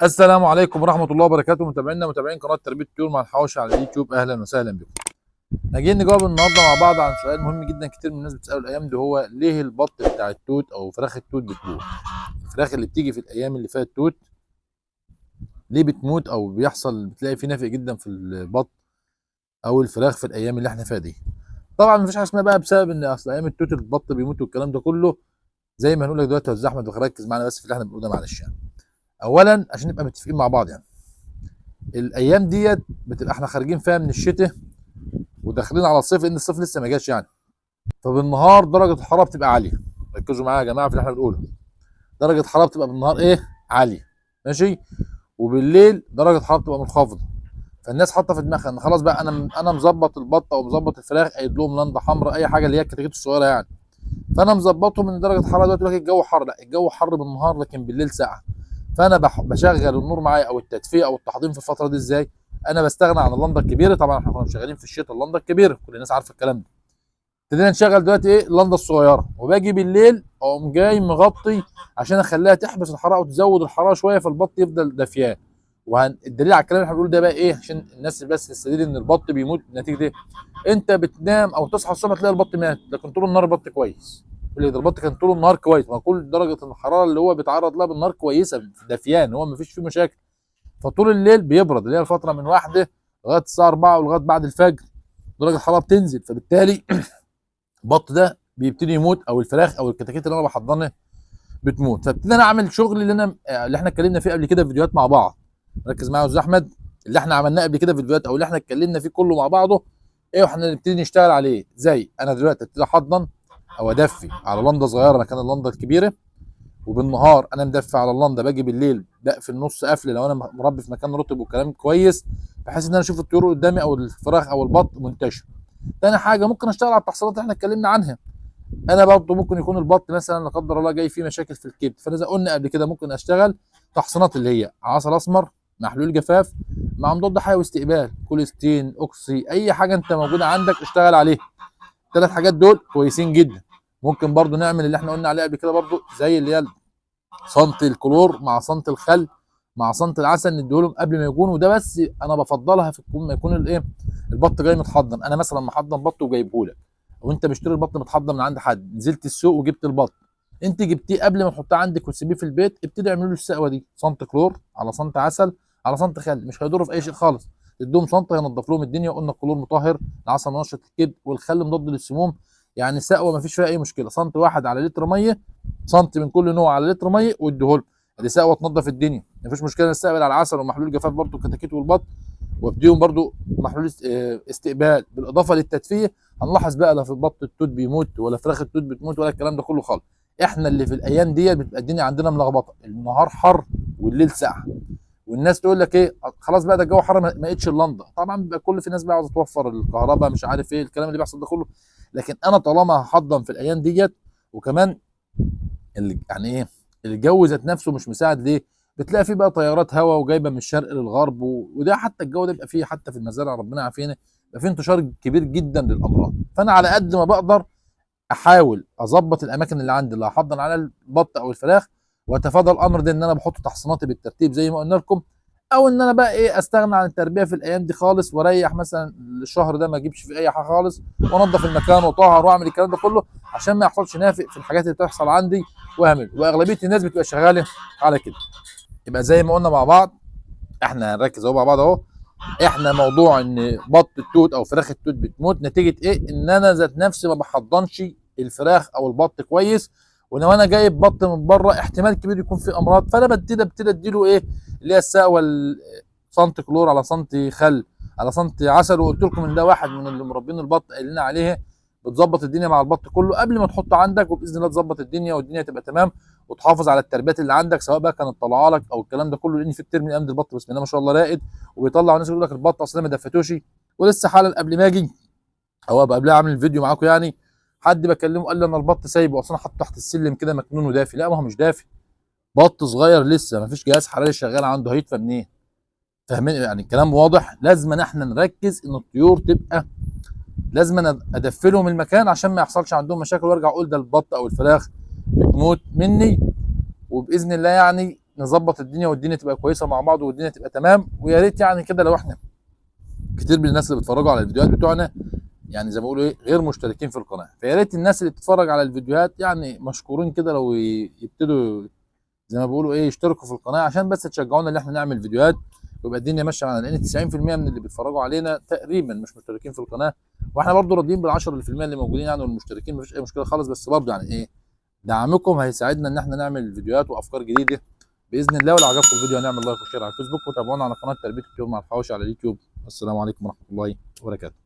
السلام عليكم ورحمة الله وبركاته. متابعين قناة تربية الطيور مع الحواوشي على اليوتيوب، أهلا وسهلا بكم. جايين نجاوب النهارده مع بعض عن سؤال مهم جدا كتير من الناس بتسأله الأيام دي، هو ليه البط بتاع التوت أو فراخ التوت بتموت؟ الفراخ اللي بتيجي في الأيام اللي فيها التوت ليه بتموت أو بيحصل بتلاقي في نفق جدا في البط أو الفراخ في الأيام اللي احنا فيها دي؟ طبعا مفيش حاجة اسمها بقى بسبب إن أصل أيام التوت البط بيموت والكلام ده كله. زي ما هنقول لك دلوقتي يا أستاذ أحمد، ركز معانا بس في اللي احنا بنقوله ده معلش يعني. أولا عشان نبقى متفقين مع بعض يعني، الايام ديت بتبقى احنا خارجين فيها من الشتاء وداخلين على الصيف، لان الصيف لسه ما جاش يعني. فبالنهار درجه الحراره بتبقى عاليه. ركزوا معايا يا جماعه في اللي احنا بنقوله. درجه الحراره بتبقى بالنهار ايه؟ عاليه. ماشي. وبالليل درجه الحراره بتبقى منخفضه. فالناس حاطه في دماغها ان خلاص بقى انا مظبط البطه او مظبط الفراخ، قايد لهم لنده حمراء اي حاجه اللي هي الكتاكيت الصغيره يعني. فانا مظبطهم ان درجه الحراره دلوقتي لكن الجو حر، لا الجو حر بالنهار لكن بالليل ساقع. فانا بشغل النور معايا او التدفئه او التحضير في الفتره دي ازاي؟ انا بستغنى عن اللنده الكبيره. طبعا احنا كنا شغالين في الشتاء اللنده الكبيره، كل الناس عارفه الكلام ده. ابتدينا نشغل دلوقتي ايه؟ اللنده الصغيره. وباجي بالليل اقوم جاي مغطي عشان اخليها تحبس الحراره وتزود الحراره شويه فالبط يفضل دافيان. والدليل على الكلام اللي احنا بنقوله ده بقى ايه؟ عشان الناس بس تستدل ان البط بيموت نتيجه ايه؟ انت بتنام او تصحى الصبح تلاقي البط مات، لكن طول النهار البط كويس. اللي ده البط كان طول النهار كويس، ما كل درجه الحراره اللي هو بيتعرض لها بالنهار كويسه دافيان، هو ما فيش فيه مشاكل. فطول الليل بيبرد، اللي هي الفتره من واحده لغايه الساعه 4 ولغايه بعد الفجر درجه الحراره بتنزل، فبالتالي البط ده بيبتدي يموت، او الفراخ او الكتاكيت اللي انا بحضنها بتموت. فابتدي انا اعمل شغل اللي احنا اتكلمنا فيه قبل كده في فيديوهات مع بعض. ركز معايا يا استاذ احمد. اللي احنا عملناه قبل كده في فيديوهات او اللي احنا اتكلمنا فيه كله مع بعضه ايه، واحنا نبتدي نشتغل عليه. زي انا دلوقتي ابتدي احضن او ادفي على لنده صغيره مكان اللنده الكبيره، وبالنهار انا مدفي على اللنده. باجي بالليل بقفل نص قفل لو انا مربي في مكان رطب والكلام كويس، بحيث ان انا اشوف الطيور قدامي او الفراخ او البط منتشر. تاني حاجه ممكن اشتغل على التحصينات اللي احنا اتكلمنا عنها. انا برضه ممكن يكون البط مثلا لا قدر الله جاي فيه مشاكل في الكبد، فاذا قلنا قبل كده ممكن اشتغل تحصينات اللي هي عسل اسمر، محلول جفاف، مع مضاد حيوي استقبال، كوليستين، اوكسي، اي حاجه انت موجوده عندك اشتغل عليها. الثلاث حاجات دول كويسين جدا. ممكن برضه نعمل اللي احنا قلنا عليه قبل كده برضه، زي اللي هي صنت الكلور مع صنت الخل مع صنت العسل، نديهولهم قبل ما يكون. وده بس انا بفضلها في ما يكون الايه، البط جاي متحضن. انا مثلا محضن بط وجايبه لك، وانت مشتري البط متحضن من عند حد، نزلت السوق وجبت البط، انت جبتيه قبل ما تحطيه عندك وتسيبيه في البيت، ابتدي اعملوا له السقوه دي، صنت كلور على صنت عسل على صنت خل، مش هيضروا في اي شيء خالص. تديهم صنت هينضف لهم الدنيا. وقلنا الكلور مطهر، العسل منشط الكبد، والخل مضاد للسموم. يعني سقوه ما فيش فيها اي مشكله. صنت واحد على لتر ميه، صنت من كل نوع على لتر ميه واديهولهم. دي سقوه تنضف الدنيا، مفيش مشكله. نستقبل على العسل ومحلول جفاف برضو الكتاكيت والبط، وابديهم برضو محلول استقبال بالاضافه للتدفئه. هنلاحظ بقى لا في البط التوت بيموت ولا فراخ التوت بتموت ولا الكلام ده كله خالص. احنا اللي في الايام دي بتبقى الدنيا عندنا ملخبطه، النهار حر والليل ساقع. والناس تقول لك ايه، خلاص بقى ده الجو حر ما بقتش اللنده. طبعا بيبقى كل في ناس بقى عاوزه توفر الكهرباء، مش عارف ايه الكلام اللي بيحصل ده كله. لكن انا طالما هحضن في الايام ديت، وكمان اللي يعني ايه، الجو ذات نفسه مش مساعد ليه؟ بتلاقي فيه بقى تيارات هواء وجايبه من الشرق للغرب وده حتى الجو ده بيبقى فيه حتى في المزارع ربنا يعافينا، بيبقى فيه انتشار كبير جدا للامراض. فانا على قد ما بقدر احاول اظبط الاماكن اللي عندي اللي هحضن على البط او الفراخ، واتفادى الامر ده ان انا بحط تحصيناتي بالترتيب زي ما قلنا لكم، او ان انا بقى ايه استغنى عن التربيه في الايام دي خالص واريح مثلا الشهر ده ما اجيبش فيه اي حاجه خالص، وانضف المكان واطهر واعمل الكلام ده كله عشان ما يحصلش نافق في الحاجات اللي بتحصل عندي واعمل. واغلبيه الناس بتبقى شغاله على كده. يبقى زي ما قلنا مع بعض، احنا هنركز اهو مع بعض اهو. احنا موضوع ان بط التوت او فراخ التوت بتموت نتيجه ايه؟ ان انا ذات نفسي ما بحضنش الفراخ او البط كويس. ولو انا جايب بط من بره احتمال كبير يكون فيه امراض، فانا ابتدي اديله ايه؟ اللي هي السقوه، سنتي كلور على سنتي خل على سنتي عسل. وقلت لكم ان ده واحد من اللي مربين البط قايلين عليها بتظبط الدنيا مع البط كله قبل ما تحطه عندك، وباذن الله تظبط الدنيا والدنيا تبقى تمام، وتحافظ على التربيات اللي عندك سواء بقى كانت طالعه لك او الكلام ده كله. لان في كتير من امد البط بسم الله ما شاء الله راقد وبيطلع ناس يقول لك البط اصلا ما دفتوش. ولسه حالا قبل ما اجي او ابقى قبلها عامل الفيديو معاكم يعني، حد بكلمه قال لي انا البط سايبه اصلا حاطه تحت السلم كده مكنون ودافي. لا ما هو مش دافي، بط صغير لسه ما فيش جهاز حراري شغال عنده، هيدفى منين؟ فاهمين يعني الكلام واضح. لازم احنا نركز ان الطيور تبقى، لازم انا ادفلهم المكان عشان ما يحصلش عندهم مشاكل وارجع اقول ده البط او الفراخ بتموت مني. وباذن الله يعني نظبط الدنيا والدنيا تبقى كويسه مع بعض والدنيا تبقى تمام. ويا ريت يعني كده لو احنا كتير من الناس اللي بيتفرجوا على الفيديوهات بتوعنا يعني زي ما بيقولوا ايه غير مشتركين في القناه، فيا ريت الناس اللي بتتفرج على الفيديوهات يعني مشكورين كده لو يبتدوا زي ما بيقولوا ايه يشتركوا في القناه عشان بس تشجعونا ان احنا نعمل فيديوهات ويبقى الدنيا ماشيه معانا، لان 90% من اللي بيتفرجوا علينا تقريبا مش مشتركين في القناه. واحنا برضو راضيين بال 10% اللي موجودين يعني والمشتركين مفيش اي مشكله خالص، بس برضو يعني ايه دعمكم هيساعدنا ان احنا نعمل فيديوهات وافكار جديده باذن الله. ولو عجبكم الفيديو هنعمل لايك وشير على الفيسبوك وتابعونا على قناه تربيه الطيور مع الحواوشي على اليوتيوب. السلام عليكم ورحمه الله وبركاته.